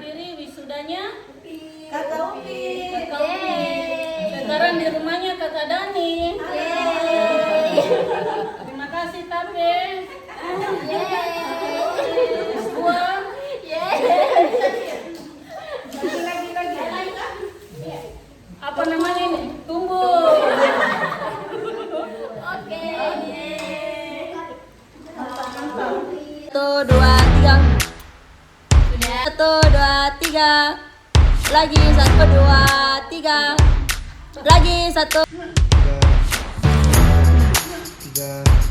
menghadiri wisudanya Kakak Upi. Sekarang di rumahnya Kakak Dani. Terima kasih Tape. Dua. Apa namanya ini? Tumbuh. Oke. Satu, dua, tiga. Satu, dua, tiga. Lagi satu, dua, tiga. Lagi satu. Tiga.